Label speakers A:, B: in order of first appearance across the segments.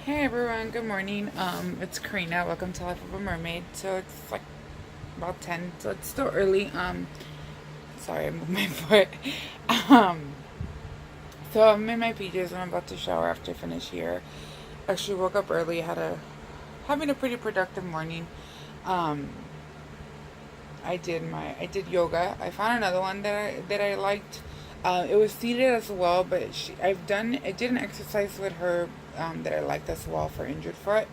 A: Hey everyone, good morning. It's Karina. Welcome to Life of a Mermaid. So it's like about 10, so it's still early. Sorry, I moved my foot. Um, so I'm in my PJs and I'm about to shower after I finish here. Actually woke up early, having a pretty productive morning. Um, I did yoga. I found another one that I liked. It was seated as well, but I did an exercise with her that I liked as well for injured foot.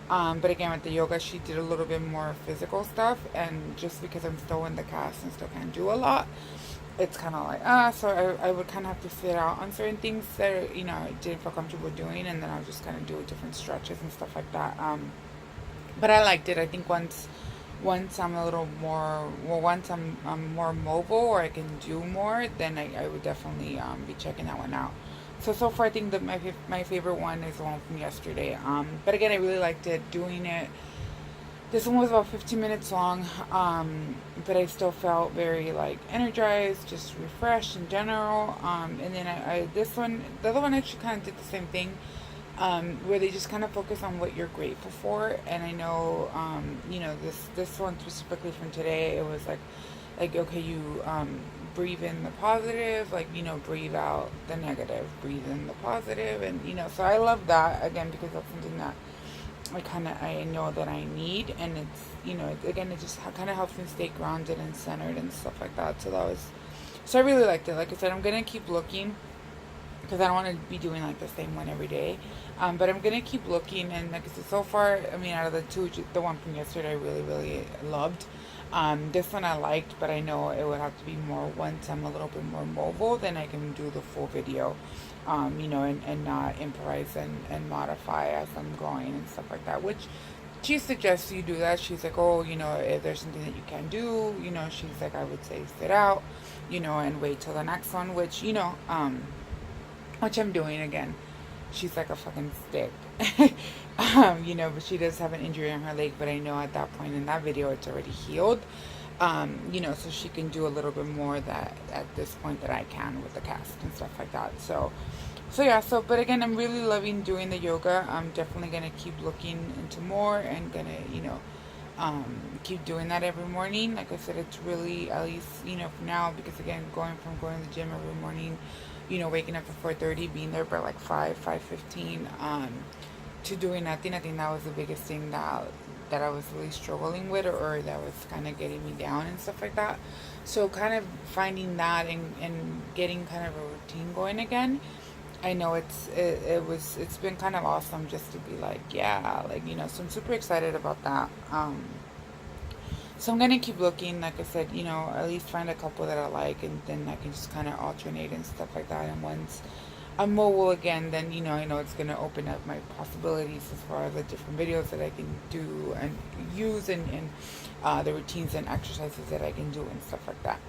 A: But again, with the yoga, she did a little bit more physical stuff, and just because I'm still in the cast and still can't do a lot, it's kind of like so I would kind of have to sit out on certain things that I didn't feel comfortable doing, and then I would just kind of do different stretches and stuff like that. But I liked it. I think once I'm a little more well, once I'm more mobile or I can do more, then I would definitely be checking that one out. So far I think that my favorite one is the one from yesterday. But again, I really liked it doing it. This one was about 15 minutes long, but I still felt very like energized, just refreshed in general. And then this one, the other one actually kind of did the same thing, where they just kind of focus on what you're grateful for. And I know, this one specifically from today, it was like okay, you breathe in the positive, like breathe out the negative, breathe in the positive, and so I love that again because that's something that I know that I need, and it's again it just kind of helps me stay grounded and centered and stuff like that. So I really liked it. Like I said, I'm gonna keep looking because I don't want to be doing like the same one every day. But I'm gonna keep looking, and like I said, so far, I mean, out of the two, the one from yesterday, I really, really loved. This one I liked, but I know it would have to be more once I'm a little bit more mobile, then I can do the full video, and not improvise and modify as I'm going and stuff like that. Which she suggests you do that. She's like, oh, if there's something that you can do, she's like, I would say sit out, and wait till the next one, which I'm doing again. She's like a fucking stick. But she does have an injury on her leg, but I know at that point in that video it's already healed. So she can do a little bit more that at this point that I can with the cast and stuff like that. But again, I'm really loving doing the yoga. I'm definitely gonna keep looking into more and gonna, keep doing that every morning. Like I said, it's really, at least, for now, because again, going to the gym every morning, waking up at 4:30, being there by like 5:15, to doing nothing. I think that was the biggest thing that I was really struggling with, or that was kind of getting me down and stuff like that. So kind of finding that and getting kind of a routine going again. I know it's been kind of awesome just to be like, yeah, like, so I'm super excited about that. So I'm gonna keep looking, like I said, at least find a couple that I like, and then I can just kind of alternate and stuff like that. And once I'm mobile again, then I know it's gonna open up my possibilities as far as the different videos that I can do and use, and the routines and exercises that I can do and stuff like that.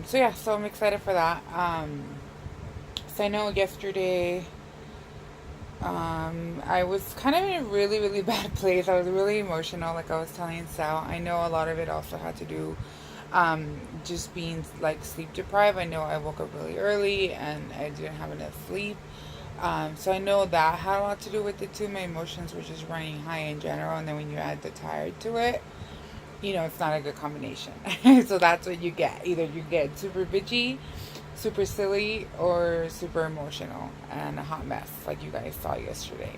A: So I'm excited for that. So I know yesterday, I was kind of in a really, really bad place. I was really emotional, like I was telling Sal. I know a lot of it also had to do, just being like sleep deprived. I know I woke up really early and I didn't have enough sleep. So I know that had a lot to do with it too. My emotions were just running high in general, and then when you add the tired to it, it's not a good combination. So that's what you get. Either you get super bitchy, super silly, or super emotional and a hot mess like you guys saw yesterday.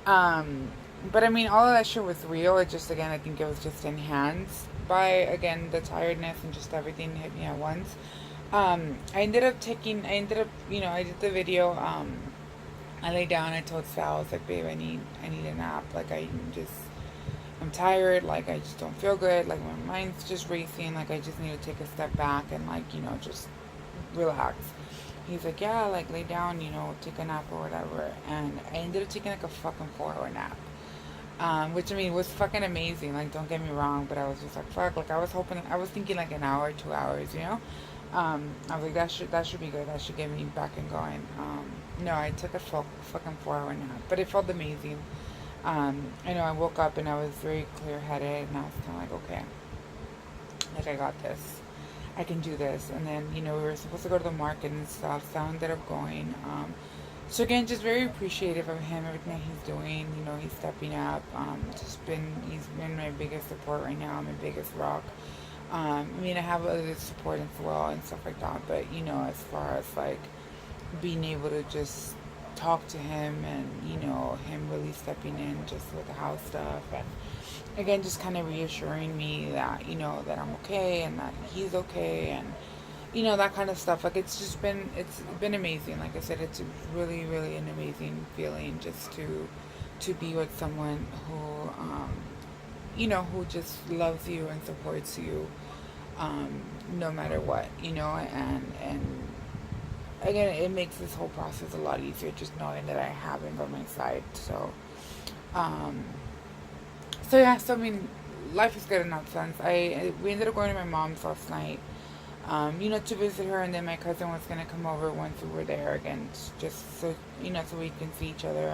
A: Um, but I mean, all of that shit was real. It just, again, I think it was just enhanced by, again, the tiredness and just everything hit me at once. I ended up, I did the video. I lay down. I told Sal, I was like, babe, I need a nap. Like, I'm tired. Like, I just don't feel good. Like, my mind's just racing. Like, I just need to take a step back and, like, just relax. He's like, yeah, like lay down, take a nap or whatever. And I ended up taking like a fucking 4 hour nap. Which I mean was fucking amazing. Like, don't get me wrong, but I was just like, fuck. Like, I was thinking like an hour, 2 hours. I was like, that should be good. That should get me back and going. No, I took a fucking 4 hour nap, but it felt amazing. I know I woke up and I was very clear headed, and I was kind of like, okay, like I got this. I can do this. And then, we were supposed to go to the market and stuff, so I ended up going. So again, just very appreciative of him, everything that he's doing. You know, he's stepping up. He's been my biggest support right now, my biggest rock. I mean, I have other support as well and stuff like that. But you know, as far as like being able to just talk to him and him really stepping in just with the house stuff and again just kind of reassuring me that that I'm okay and that he's okay and that kind of stuff. Like it's been amazing. Like I said, it's really really an amazing feeling just to be with someone who who just loves you and supports you, no matter what, and again, it makes this whole process a lot easier just knowing that I have him by my side. Um, so yeah, so I mean, life is good in that sense. We ended up going to my mom's last night, to visit her, and then my cousin was gonna come over once we were there again, just so so we can see each other.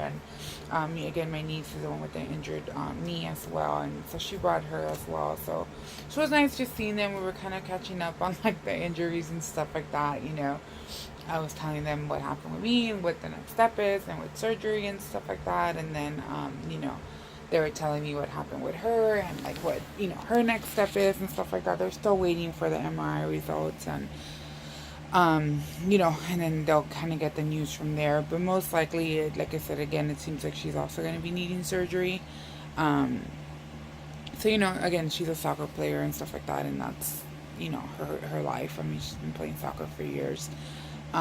A: And again, my niece is the one with the injured knee as well, and so she brought her as well. So it was nice just seeing them. We were kind of catching up on like the injuries and stuff like that. I was telling them what happened with me and what the next step is and with surgery and stuff like that. And then, they were telling me what happened with her and like what, her next step is and stuff like that. They're still waiting for the MRI results and, and then they'll kind of get the news from there. But most likely, like I said, again, it seems like she's also going to be needing surgery. Um, so, again, she's a soccer player and stuff like that. And that's, her life. I mean, she's been playing soccer for years. So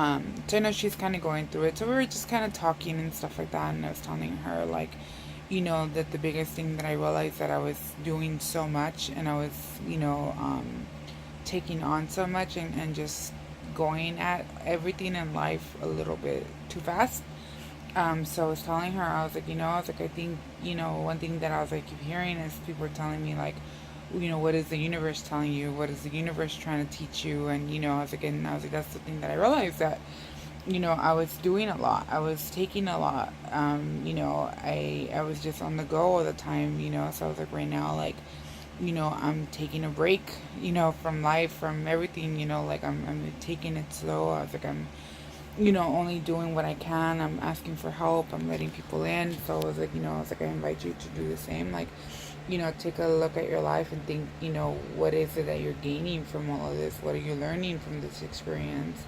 A: I know she's kind of going through it. So we were just kind of talking and stuff like that. And I was telling her, like, that the biggest thing that I realized that I was doing so much and I was, taking on so much and just going at everything in life a little bit too fast. So I was telling her, I was like, I think, one thing that I was like, keep hearing is people are telling me, like, what is the universe telling you? What is the universe trying to teach you? And, I was like, that's the thing that I realized that, I was doing a lot. I was taking a lot. I was just on the go all the time, so I was like, right now, like, I'm taking a break, from life, from everything, like I'm taking it slow. I was like, I'm, only doing what I can. I'm asking for help. I'm letting people in. So I was like, I invite you to do the same. Like, take a look at your life and think, what is it that you're gaining from all of this? What are you learning from this experience?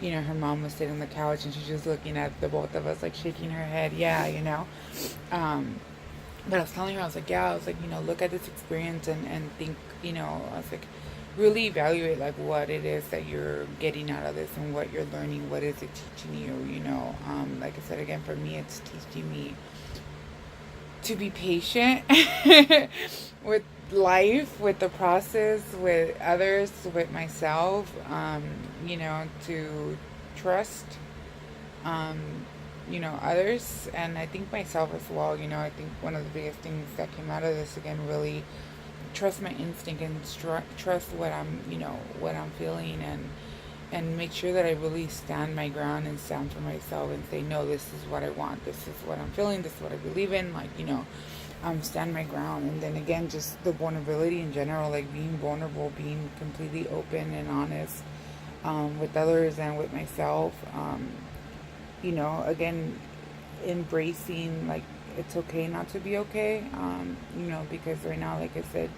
A: Her mom was sitting on the couch and she's just looking at the both of us, like shaking her head. Yeah, but I was telling her, I was like, yeah, I was like, look at this experience and think, I was like, really evaluate like what it is that you're getting out of this and what you're learning. What is it teaching you? Like I said, again, for me, it's teaching me to be patient with life, with the process, with others, with myself, to trust, um, others, and I think myself as well. I think one of the biggest things that came out of this, again, really trust my instinct and trust what I'm feeling and make sure that I really stand my ground and stand for myself and say, no, this is what I want, this is what I'm feeling, this is what I believe in, like, stand my ground. And then again, just the vulnerability in general, like being vulnerable, being completely open and honest, with others and with myself, again, embracing, like, it's okay not to be okay, because right now, like I said,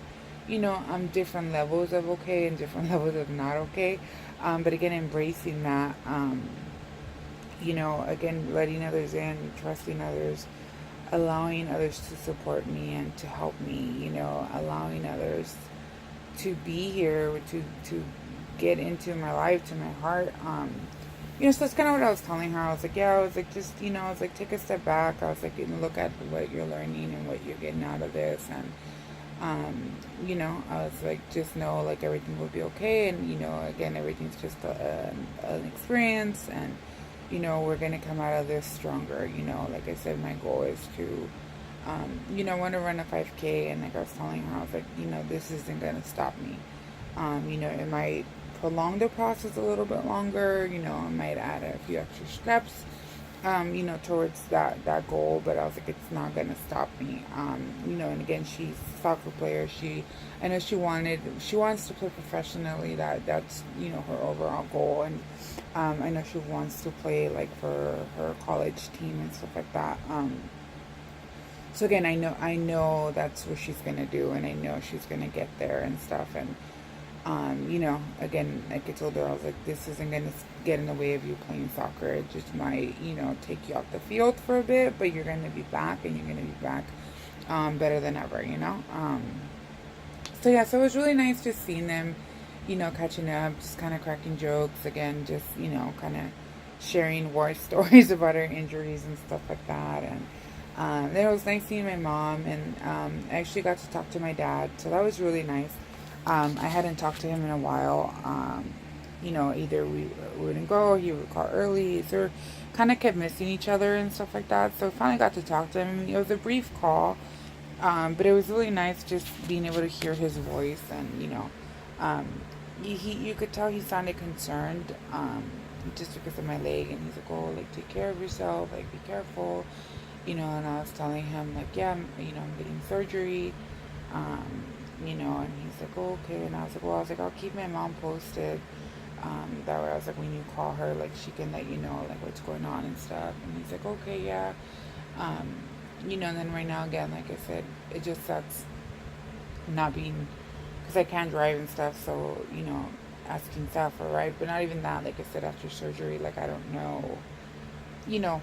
A: I'm different levels of okay and different levels of not okay. But again, embracing that, again, letting others in, trusting others, allowing others to support me and to help me, allowing others to be here, to get into my life, to my heart. So that's kind of what I was telling her. I was like, yeah, I was like, just, I was like, take a step back. I was like, look at what you're learning and what you're getting out of this. And, I was like, just know, like, everything will be okay. And, again, everything's just an experience. And, we're going to come out of this stronger. Like I said, my goal is to, I want to run a 5K. And like I was telling her, I was like, this isn't going to stop me. It might prolong the process a little bit longer. I might add a few extra steps. towards that goal. But I was like, it's not gonna stop me. And again, she's a soccer player. I know she wants to play professionally. That's her overall goal, and I know she wants to play like for her college team and stuff like that. So again, I know that's what she's gonna do, and I know she's gonna get there and stuff. And again, like I told her, I was like, this isn't gonna get in the way of you playing soccer. It just might, take you off the field for a bit, but you're gonna be back, and you're gonna be back better than ever. So yeah, so it was really nice just seeing them, catching up, just kind of cracking jokes again, just kind of sharing war stories about our injuries and stuff like that. And then it was nice seeing my mom, and I actually got to talk to my dad, so that was really nice. I hadn't talked to him in a while. Either we wouldn't go, he would call early, so kind of kept missing each other and stuff like that. So I finally got to talk to him. It was a brief call, but it was really nice just being able to hear his voice, and um, you could tell he sounded concerned, just because of my leg, and he's like, oh, like take care of yourself, like be careful, and I was telling him like, yeah, I'm getting surgery, and he's like, oh, okay, and I was like, well, I'll keep my mom posted, that way I was like, when you call her, like she can let you know like what's going on and stuff, and he's like, okay, yeah, um, and then right now again, like I said, it just sucks not being, because I can't drive and stuff, so asking stuff for right, but not even that, like I said, after surgery, like I don't know,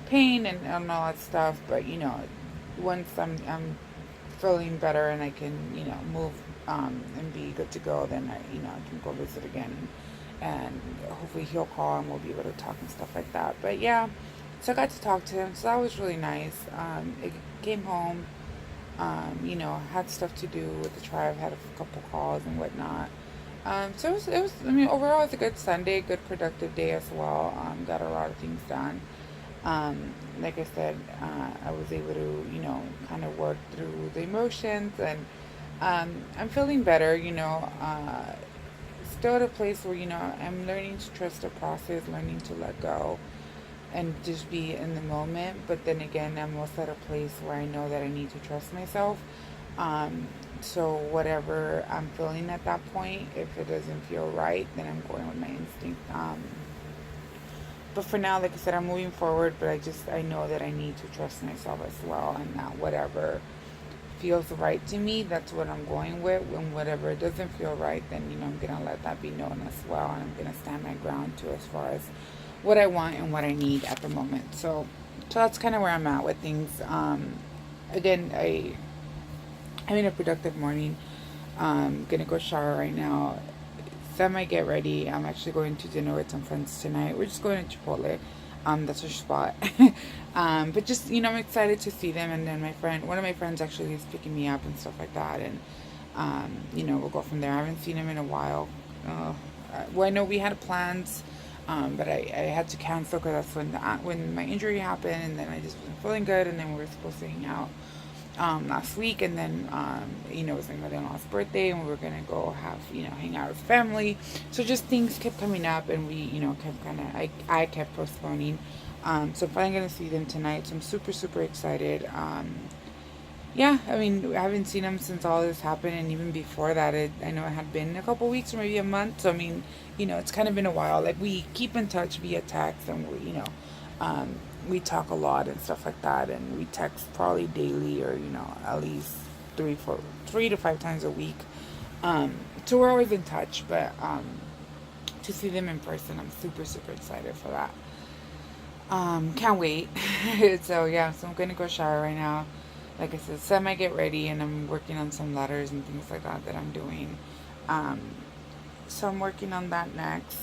A: pain and all that stuff. But once I'm feeling better and I can move and be good to go, then I can go visit again, and hopefully he'll call and we'll be able to talk and stuff like that. But yeah, so I got to talk to him, so that was really nice. It came home, had stuff to do with the tribe, had a couple calls and whatnot. So it was, I mean, overall, it was a good Sunday, good productive day as well. Got a lot of things done. Like I said, I was able to, kind of work through the emotions, and I'm feeling better, still at a place where, I'm learning to trust the process, learning to let go and just be in the moment. But then again, I'm also at a place where I know that I need to trust myself. So whatever I'm feeling at that point, if it doesn't feel right, then I'm going with my instinct. But for now, like I said, I'm moving forward, but I know that I need to trust myself as well, and that whatever feels right to me, that's what I'm going with. When whatever doesn't feel right, then, I'm going to let that be known as well, and I'm going to stand my ground too as far as what I want and what I need at the moment. So that's kind of where I'm at with things. Again, I'm in a productive morning. Gonna go shower right now. Semi get ready. I'm actually going to dinner with some friends tonight. We're just going to Chipotle. That's our spot. But just I'm excited to see them. And then one of my friends actually is picking me up and stuff like that. And we'll go from there. I haven't seen him in a while. Well, I know we had plans, but I had to cancel because that's when my injury happened, and then I just wasn't feeling good, and then we were supposed to hang out last week, and then it was my mother-in-law's birthday, and we were gonna go have hang out with family. So just things kept coming up, and we kept I kept postponing. So I'm finally gonna see them tonight, so I'm super super excited. Yeah, I mean, I haven't seen them since all this happened, and even before that, I know it had been a couple weeks or maybe a month. So I mean, it's kind of been a while. Like we keep in touch via text, and we talk a lot and stuff like that, and we text probably daily, or at least 3 to 5 times a week. So we're always in touch, but to see them in person, I'm super super excited for that. Can't wait. So yeah, so I'm gonna go shower right now. Like I said, semi get ready, and I'm working on some letters and things like that I'm doing. Um, so I'm working on that next.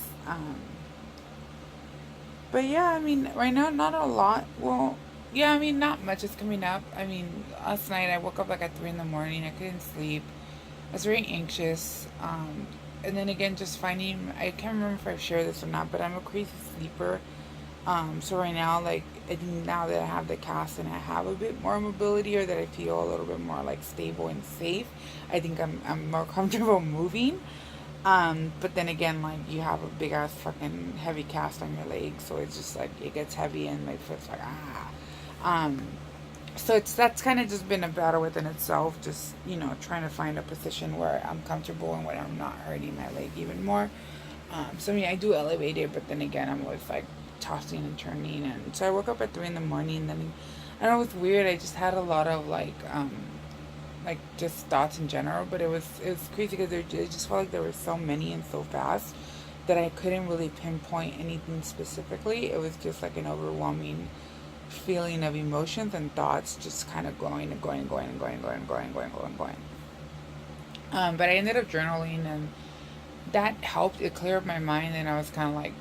A: But yeah, I mean, right now, not a lot. Well, yeah, I mean, not much is coming up. I mean, last night I woke up like at 3 in the morning. I couldn't sleep. I was very anxious. And then again, just finding, I can't remember if I've shared this or not, but I'm a crazy sleeper. So right now, like, I think now that I have the cast and I have a bit more mobility, or that I feel a little bit more like stable and safe, I think I'm more comfortable moving. But then again, like you have a big ass fucking heavy cast on your leg, so it's just like it gets heavy and my foot's like um, so it's that's kind of just been a battle within itself. Just trying to find a position where I'm comfortable and where I'm not hurting my leg even more. So I mean, I do elevate it, but then again, I'm always like tossing and turning, and so I woke up at 3 in the morning. And then I know it's weird. I just had a lot of like just thoughts in general, but it was crazy because it just felt like there were so many and so fast that I couldn't really pinpoint anything specifically. It was just like an overwhelming feeling of emotions and thoughts just kind of going and going and going and going and going and going and going and going and going. But I ended up journaling and that helped. It cleared my mind and I was kind of like,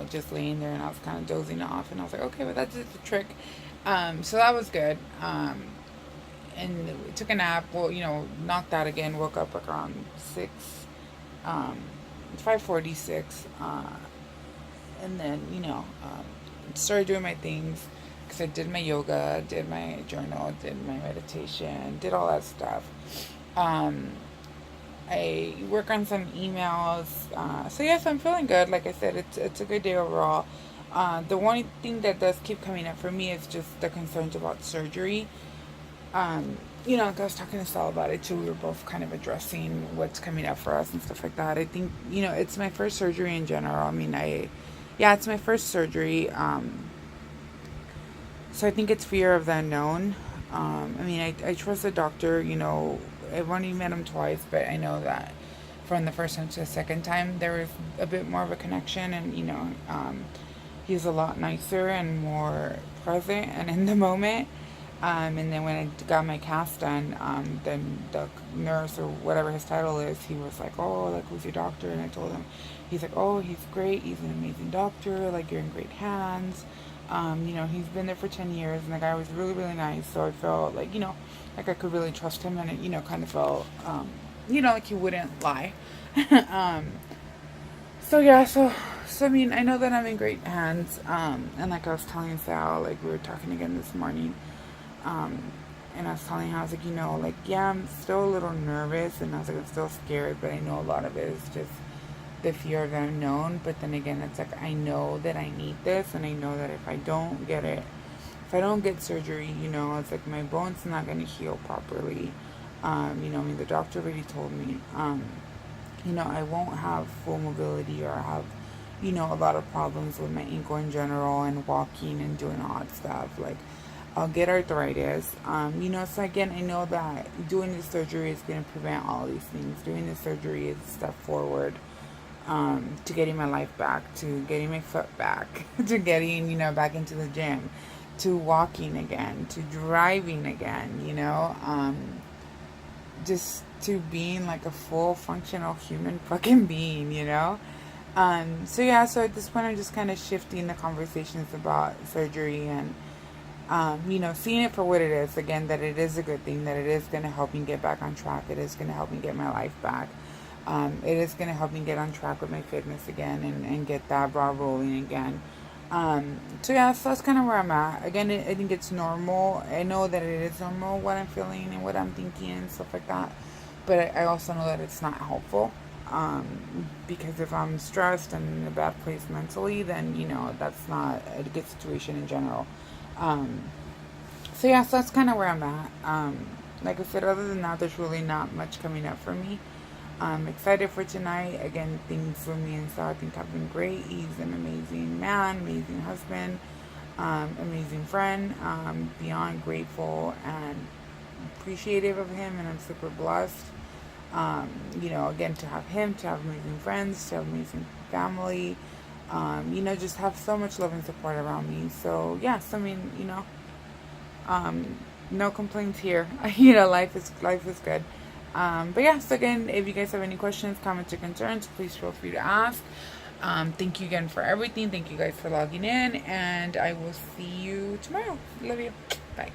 A: just laying there and I was kind of dozing off and I was like, okay, well that's just the trick. So that was good. And took a nap. Well, knocked out again. Woke up like around 6, um, 5:46, and then started doing my things because I did my yoga, did my journal, did my meditation, did all that stuff. Um, I work on some emails. So yes, I'm feeling good. Like I said, it's a good day overall. The one thing that does keep coming up for me is just the concerns about surgery. Like I was talking to Sal about it too. We were both kind of addressing what's coming up for us and stuff like that. I think, it's my first surgery in general. I mean, yeah, it's my first surgery. So I think it's fear of the unknown. I mean, I trust the doctor, I've only met him twice, but I know that from the first time to the second time, there was a bit more of a connection and, he's a lot nicer and more present and in the moment. And then when I got my cast done, then the nurse or whatever his title is, he was like, "Oh, like who's your doctor?" And I told him, he's like, "Oh, he's great. He's an amazing doctor. Like you're in great hands." He's been there for 10 years, and the guy was really, really nice. So I felt like, like I could really trust him, and it, kind of felt, like he wouldn't lie. um, so yeah, so I mean, I know that I'm in great hands. And like I was telling Sal, like we were talking again this morning. Um, and I was telling her, I was like, like, yeah, I'm still a little nervous, and I was like, I'm still scared, but I know a lot of it is just the fear of the unknown. But then again, it's like, I know that I need this, and I know that if I don't get it, if I don't get surgery, it's like my bone's not going to heal properly. I mean, the doctor already told me, I won't have full mobility or have, a lot of problems with my ankle in general and walking and doing odd stuff. Like, I'll get arthritis. So again, I know that doing this surgery is going to prevent all these things. Doing this surgery is a step forward to getting my life back, to getting my foot back, to getting, back into the gym, to walking again, to driving again, just to being like a full functional human fucking being, So yeah, so at this point, I'm just kind of shifting the conversations about surgery and seeing it for what it is, again, that it is a good thing, that it is going to help me get back on track. It is going to help me get my life back. It is going to help me get on track with my fitness again and get that bra rolling again. So yeah, so that's kind of where I'm at. Again, I think it's normal. I know that it is normal what I'm feeling and what I'm thinking and stuff like that. But I also know that it's not helpful. Because if I'm stressed and in a bad place mentally, then, that's not a good situation in general. Um, so yeah, so that's kind of where I'm at. Like I said, other than that, there's really not much coming up for me. I'm excited for tonight. Again, things for me and Sal I think have been great. He's an amazing man, amazing husband, amazing friend. Beyond grateful and appreciative of him, and I'm super blessed. Again, to have him, to have amazing friends, to have amazing family, just have so much love and support around me. So, yes, I mean, no complaints here. Life is good. But yes, again, if you guys have any questions, comments, or concerns, please feel free to ask. Thank you again for everything. Thank you guys for logging in, and I will see you tomorrow. Love you. Bye.